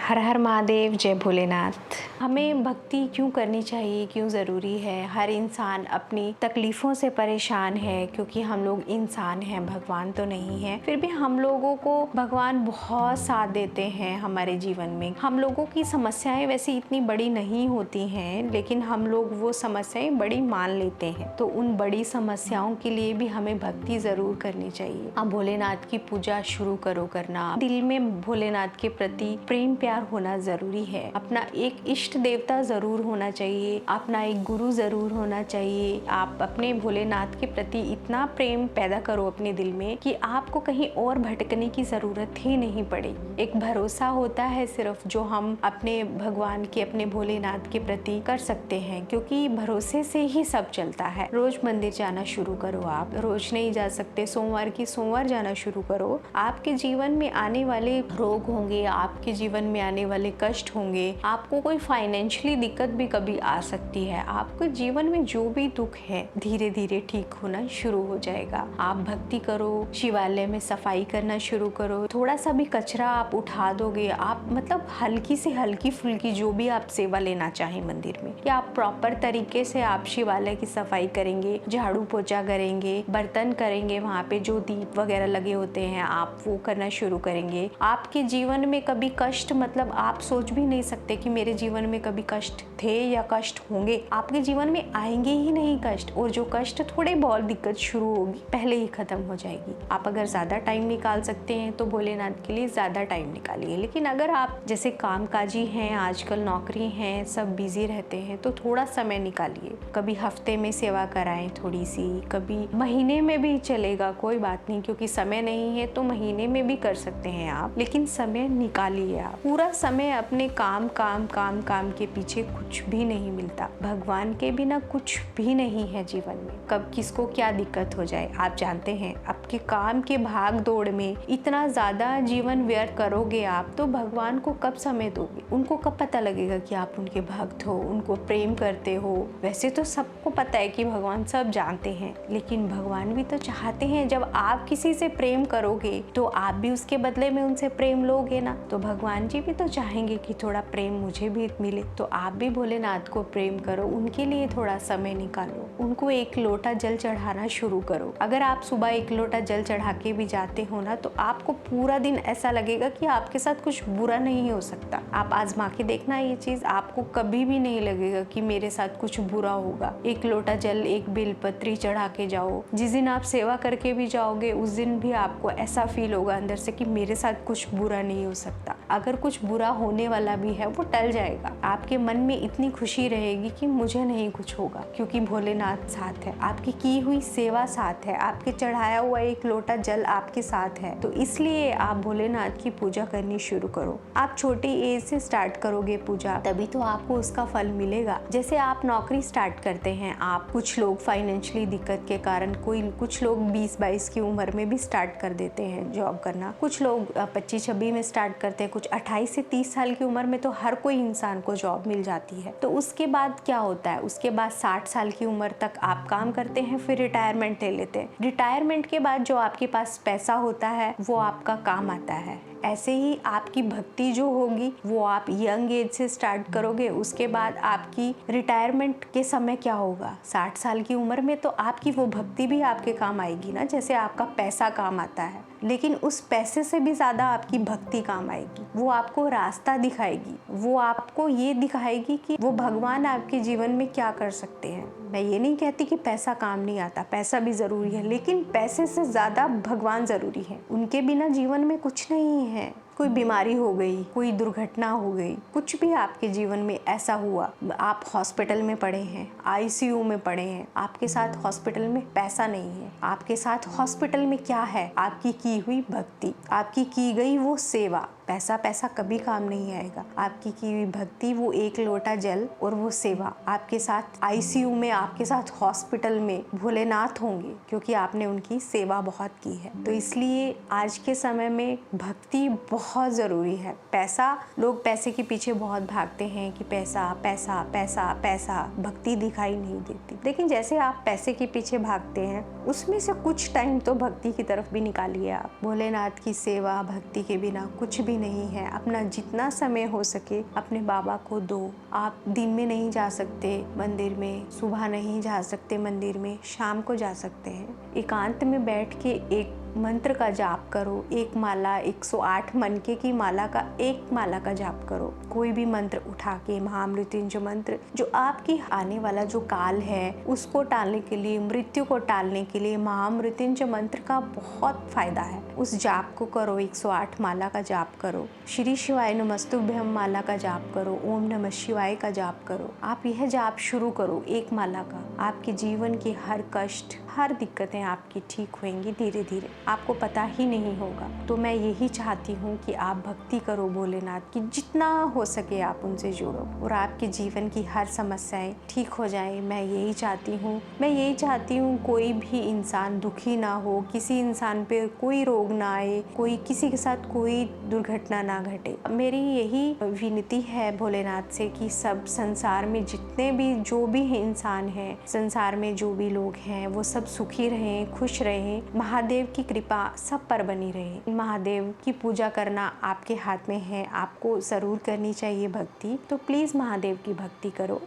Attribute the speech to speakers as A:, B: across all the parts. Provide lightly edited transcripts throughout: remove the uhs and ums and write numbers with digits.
A: हर हर महादेव, जय भोलेनाथ। हमें भक्ति क्यों करनी चाहिए, क्यों ज़रूरी है? हर इंसान अपनी तकलीफ़ों से परेशान है क्योंकि हम लोग इंसान हैं, भगवान तो नहीं है। फिर भी हम लोगों को भगवान बहुत साथ देते हैं हमारे जीवन में। हम लोगों की समस्याएं वैसे इतनी बड़ी नहीं होती हैं, लेकिन हम लोग वो समस्याएं बड़ी मान लेते हैं। तो उन बड़ी समस्याओं के लिए भी हमें भक्ति ज़रूर करनी चाहिए। आप भोलेनाथ की पूजा शुरू करो करना। दिल में भोलेनाथ के प्रति प्रेम प्यार होना ज़रूरी है। अपना एक इष्ट देवता ज़रूर होना चाहिए, अपना एक गुरु ज़रूर होना चाहिए। आप अपने भोलेनाथ के प्रति इतना प्रेम पैदा करो अपने दिल में कि आपको कहीं और भटकने की ज़रूरत ही नहीं पड़ेगी। एक भरोसा होता है सिर्फ जो हम अपने भगवान के, अपने भोलेनाथ के प्रति कर सकते हैं, क्योंकि भरोसे से ही सब चलता है। रोज मंदिर जाना शुरू करो। आप रोज नहीं जा सकते, सोमवार की सोमवार जाना शुरू करो। आपके जीवन में आने वाले रोग होंगे, आपके जीवन में आने वाले कष्ट होंगे, आपको कोई फाइनेंशियली दिक्कत भी कभी आ सकती है। आपके जीवन में जो भी दुख है धीरे धीरे ठीक होना शुरू हो जाएगा। आप भक्ति करो, शिवालय में सफाई करना शुरू करो। थोड़ा सा भी कचरा आप उठा दोगे, आप मतलब हल्की से हल्की फुल्की जो भी आप सेवा लेना चाहें मंदिर में, या आप प्रॉपर तरीके से आप शिवालय की सफाई करेंगे, झाड़ू पोछा करेंगे, बर्तन करेंगे, वहाँ पे जो दीप वगैरह लगे होते हैं आप वो करना शुरू करेंगे। आपके जीवन में कभी कष्ट, मतलब आप सोच भी नहीं सकते कि मेरे जीवन में कभी कष्ट थे या कष्ट होंगे। आपके जीवन में आएंगे ही नहीं कष्ट, और जो कष्ट थोड़े बहुत दिक्कत शुरू होगी पहले ही खत्म हो जाएगी। आप अगर ज्यादा टाइम निकाल सकते हैं तो भोलेनाथ के लिए ज्यादा टाइम निकालिए। लेकिन अगर आप जैसे कामकाजी हैं, आजकल नौकरी हैं, सब बिजी रहते हैं, तो थोड़ा समय निकालिए। कभी हफ्ते में सेवा कराएं थोड़ी सी, कभी महीने में भी चलेगा, कोई बात नहीं, क्योंकि समय नहीं है तो महीने में भी कर सकते हैं आप, लेकिन समय निकालिए। आप पूरा समय अपने काम काम काम काम के पीछे कुछ भी नहीं मिलता। भगवान के बिना कुछ भी नहीं है जीवन में। कब किसको क्या दिक्कत हो जाए आप जानते हैं। आपके काम के भाग दौड़ में इतना ज्यादा जीवन व्यर्थ करोगे आप, तो भगवान को कब समय दोगे? उनको कब पता लगेगा कि आप उनके भक्त हो, उनको प्रेम करते हो? वैसे तो सबको पता है कि भगवान सब जानते हैं, लेकिन भगवान भी तो चाहते हैं जब आप किसी से प्रेम करोगे तो आप भी उसके बदले में उनसे प्रेम लोगे ना। तो भगवान जी भी तो चाहेंगे कि थोड़ा प्रेम मुझे भी मिले। तो आप भी भोलेनाथ को प्रेम करो, उनके लिए थोड़ा समय निकालो, उनको एक लोटा जल चढ़ाना शुरू करो। अगर आप सुबह एक लोटा जल चढ़ा के भी जाते हो ना, तो आपको पूरा दिन ऐसा लगेगा कि आपके साथ कुछ बुरा नहीं हो सकता। आप आजमा के देखना ये चीज, आपको कभी भी नहीं लगेगा कि मेरे साथ कुछ बुरा होगा। एक लोटा जल, एक बेलपत्री चढ़ा के जाओ। जिस दिन आप सेवा करके भी जाओगे उस दिन भी आपको ऐसा फील होगा अंदर से कि मेरे साथ कुछ बुरा नहीं हो सकता। अगर कुछ बुरा होने वाला भी है वो टल जाएगा। आपके मन में इतनी खुशी रहेगी कि मुझे नहीं कुछ होगा, क्योंकि भोलेनाथ साथ है, आपकी की हुई सेवा साथ है, आपके चढ़ाया हुआ एक लोटा जल आपके साथ है। तो इसलिए आप भोलेनाथ की पूजा करनी शुरू करो। आप छोटी एज से स्टार्ट करोगे पूजा, तभी तो आपको उसका फल मिलेगा। जैसे आप नौकरी स्टार्ट करते हैं, आप कुछ लोग फाइनेंशियली दिक्कत के कारण, कुछ लोग 20-22 की उम्र में भी स्टार्ट कर देते हैं जॉब करना, कुछ लोग 25-26 में स्टार्ट करते हैं, कुछ 28 से 30 साल की उम्र में तो हर कोई इंसान को जॉब मिल जाती है। तो उसके बाद क्या होता है, उसके बाद 60 साल की उम्र तक आप काम करते हैं, फिर रिटायरमेंट ले लेते हैं। रिटायरमेंट के बाद जो आपके पास पैसा होता है वो आपका काम आता है। ऐसे ही आपकी भक्ति जो होगी वो आप यंग एज से स्टार्ट करोगे, उसके बाद आपकी रिटायरमेंट के समय क्या होगा, 60 साल की उम्र में तो आपकी वो भक्ति भी आपके काम आएगी ना। जैसे आपका पैसा काम आता है, लेकिन उस पैसे से भी ज्यादा आपकी भक्ति काम आएगी। वो आपको रास्ता दिखाएगी, वो आपको ये दिखाएगी कि वो भगवान आपके जीवन में क्या कर सकते हैं। मैं ये नहीं कहती कि पैसा काम नहीं आता, पैसा भी जरूरी है, लेकिन पैसे से ज्यादा भगवान जरूरी है। उनके बिना जीवन में कुछ नहीं है। कोई बीमारी हो गई, कोई दुर्घटना हो गई, कुछ भी आपके जीवन में ऐसा हुआ, आप हॉस्पिटल में पड़े हैं, आईसीयू में पड़े हैं, आपके साथ हॉस्पिटल में पैसा नहीं है, आपके साथ हॉस्पिटल में क्या है, आपकी की हुई भक्ति, आपकी की गई वो सेवा। पैसा पैसा कभी काम नहीं आएगा। आपकी की हुई भक्ति, वो एक लोटा जल और वो सेवा आपके साथ आईसीयू में, आपके साथ हॉस्पिटल में भोलेनाथ होंगे, क्योंकि आपने उनकी सेवा बहुत की है। तो इसलिए आज के समय में भक्ति बहुत ज़रूरी है। पैसा, लोग पैसे के पीछे बहुत भागते हैं कि पैसा पैसा पैसा पैसा, भक्ति दिखाई नहीं देती। लेकिन जैसे आप पैसे के पीछे भागते हैं, उसमें से कुछ टाइम तो भक्ति की तरफ भी निकालिए आप। भोलेनाथ की सेवा भक्ति के बिना कुछ भी नहीं है। अपना जितना समय हो सके अपने बाबा को दो। आप दिन में नहीं जा सकते मंदिर में, सुबह नहीं जा सकते मंदिर में, शाम को जा सकते हैं। एकांत में बैठ के एक मंत्र का जाप करो। एक माला 108 मनके की माला का एक माला का जाप करो। कोई भी मंत्र उठा के, महामृत्युंजय मंत्र, जो आपकी आने वाला जो काल है उसको टालने के लिए, मृत्यु को टालने के लिए महामृत्युंजय मंत्र का बहुत फायदा है। उस जाप को करो, 108 माला का जाप करो। श्री शिवाय नमस्तुभ्यम माला का जाप करो। ओम नमः शिवाय का जाप करो। आप यह जाप शुरू करो एक माला का। आपके जीवन के हर कष्ट, हर दिक्कतें आपकी ठीक होंगी धीरे धीरे, आपको पता ही नहीं होगा। तो मैं यही चाहती हूँ कि आप भक्ति करो भोलेनाथ की, जितना हो सके आप उनसे जुड़ो और आपके जीवन की हर समस्याएं ठीक हो जाए। मैं यही चाहती हूँ। कोई भी इंसान दुखी ना हो, किसी इंसान पे कोई रोग ना आए, कोई किसी के साथ कोई दुर्घटना ना घटे। मेरी यही विनती है भोलेनाथ से कि सब संसार में जितने भी जो भी इंसान हैं, संसार में जो भी लोग हैं, वो सब सुखी रहें, खुश रहें। महादेव की कृपा सब पर बनी रहे। महादेव की पूजा करना आपके हाथ में है, आपको ज़रूर करनी चाहिए भक्ति। तो प्लीज़ महादेव की भक्ति करो।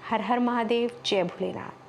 A: हर हर महादेव, जय भोलेनाथ।